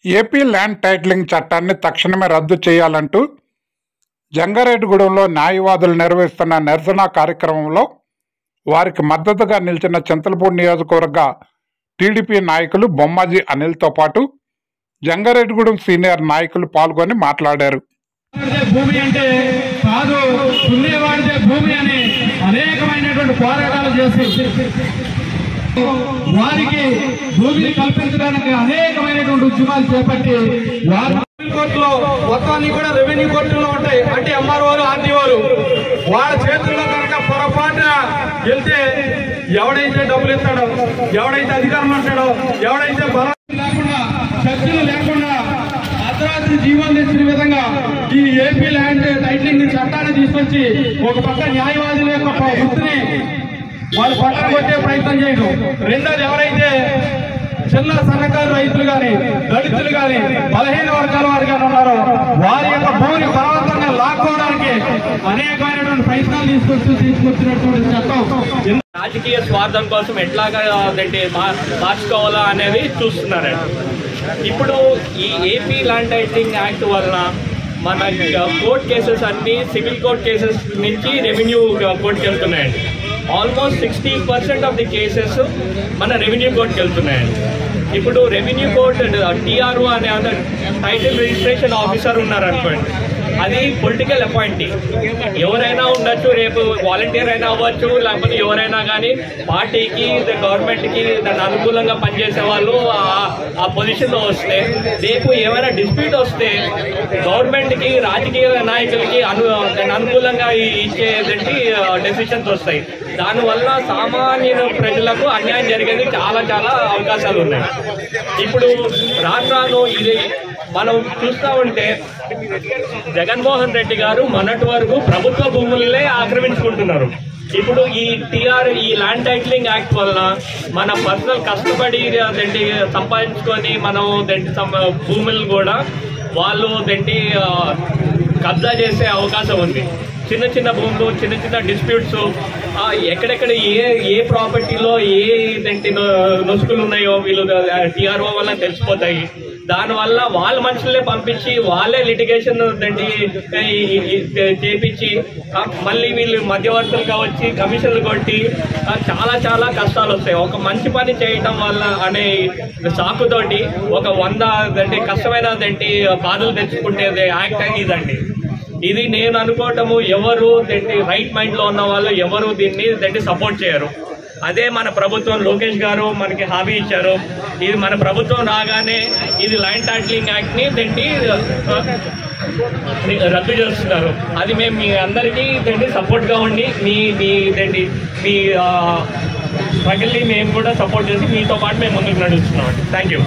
AP land titling చట్టాన్ని తక్షణమే రద్దు చేయాలంటూ జంగారెడ్డిగూడెంలో న్యాయవాదులు నిర్వహిస్తున్న నిరసన కార్యక్రమంలో వారికి మద్దతుగా నిలిచిన చింతలపూడి నియోజకవర్గ టీడీపీ నాయకులు బొమ్మాజీ అనిల్తో పాటు జంగారెడ్డిగూడెం సీనియర్ నాయకులు పాల్గొని మాట్లాడారు. భూమి అంటే కాదు, దున్నేవాడిదే భూమి అని అనేకమైనటువంటి పోరాటాలు చేసి వారికి భూమిని కల్పించడానికి అనేకమైనటువంటి ఉద్యమాలు చేపట్టి వారు కోర్టులో మొత్తాన్ని కూడా రెవెన్యూ కోర్టులో ఉంటాయి. అంటే ఎంఆర్ఓలు, ఆర్డీఓలు వాళ్ళ చేతుల్లో కనుక పొరపాటున వెళ్తే ఎవడైతే డబ్బులు ఇస్తాడో, ఎవడైతే అధికారం అంటాడో, ఎవడైతే బలం లేకుండా చర్చలు లేకుండా అర్ధరాత్రి జీవనం తెచ్చిన విధంగా ఈ ఏపీ ల్యాండ్ టైటిలింగ్ చట్టాన్ని తీసుకొచ్చి ఒక పక్క న్యాయవాదుల యొక్క వృత్తిని వాళ్ళు పక్కన కొట్టే ప్రయత్నం చేయడం. రెండోది, ఎవరైతే చిన్న సన్నకారు రైతులు కానీ, దళితులు కానీ, బలహీన వర్గాల వారు కానీ ఉన్నారో వారి యొక్క భూమిని బలవంతంగా లాక్కోవడానికి అనేకమైనటువంటి ప్రయత్నాలు తీసుకొచ్చినటువంటి చట్టం రాజకీయ స్వార్థం కోసం ఎట్లాగా మార్చుకోవాలా అనేది చూస్తున్నారండి. ఇప్పుడు ఈ ఏపీ ల్యాండ్ టైటిలింగ్ యాక్ట్ వలన మన కోర్ట్ కేసెస్ అన్ని సివిల్ కోర్ట్ కేసెస్ నుంచి రెవెన్యూ కోర్టుకి వెళ్తున్నాయండి. ఆల్మోస్ట్ 60% ఆఫ్ ది కేసెస్ మన రెవెన్యూ కోర్టుకి వెళ్తున్నాయండి. ఇప్పుడు రెవెన్యూ కోర్ట్ టీఆర్ఓ అనే టైటిల్ రిజిస్ట్రేషన్ ఆఫీసర్ ఉన్నారనుకోండి, అది పొలిటికల్ అపాయింటీ. ఎవరైనా ఉండొచ్చు, రేపు వాలంటీర్ అయినా అవ్వచ్చు, లేకపోతే ఎవరైనా కానీ పార్టీకి, గవర్నమెంట్కి దాన్ని అనుకూలంగా పనిచేసే వాళ్ళు ఆ పొజిషన్లో వస్తే రేపు ఏమైనా డిస్ప్యూట్ వస్తే గవర్నమెంట్కి, రాజకీయ నాయకులకి అనుకూలంగా ఇచ్చేదంటే డెసిషన్స్ వస్తాయి. దానివల్ల సామాన్య ప్రజలకు అన్యాయం జరిగేది చాలా అవకాశాలు ఉన్నాయి. ఇప్పుడు రాష్ట్రాల్లో ఇది మనం చూస్తూ ఉంటే జగన్మోహన్ రెడ్డి గారు మొన్నటి వరకు ప్రభుత్వ భూములనే ఆక్రమించుకుంటున్నారు. ఇప్పుడు ఈ ల్యాండ్ టైటిలింగ్ యాక్ట్ వల్ల మన పర్సనల్ కష్టపడి సంపాదించుకొని మనం భూములు కూడా వాళ్ళు కబ్జా చేసే అవకాశం ఉంది. చిన్న భూములు, చిన్న డిస్ప్యూట్స్, ఎక్కడెక్కడ ఏ ప్రాపర్టీలో ఏ నొసుకులు ఉన్నాయో వీళ్ళు టీఆర్ఓ వల్ల తెలిసిపోతాయి. దానివల్ల వాళ్ళ మనుషులనే పంపించి వాళ్ళే లిటిగేషన్ చేపించి మళ్ళీ వీళ్ళు మధ్యవర్తులుగా వచ్చి కమిషన్లు కొట్టి చాలా కష్టాలు వస్తాయి. ఒక మంచి పని చేయటం వల్ల అనే సాకుతోటి ఒక 100 కష్టమైన బాధలు తెచ్చుకుంటే యాక్ట్ ఇదండి. ఇది నేను అనుకోవటము ఎవరు రైట్ మైండ్ లో ఉన్న వాళ్ళు ఎవరు దీన్ని సపోర్ట్ చేయరు. అదే మన ప్రభుత్వం, లోకేష్ గారు మనకి హామీ ఇచ్చారు. ఇది మన ప్రభుత్వం రాగానే ఇది ల్యాండ్ టైటిలింగ్ యాక్ట్ ని రద్దు చేస్తున్నారు. అది మేము మీ అందరికీ సపోర్ట్ గా ఉండి మీ స్ట్రగల్ని మేము కూడా సపోర్ట్ చేసి మీతో పాటు మేము ముందుకు నడుస్తున్నాం. Thank you.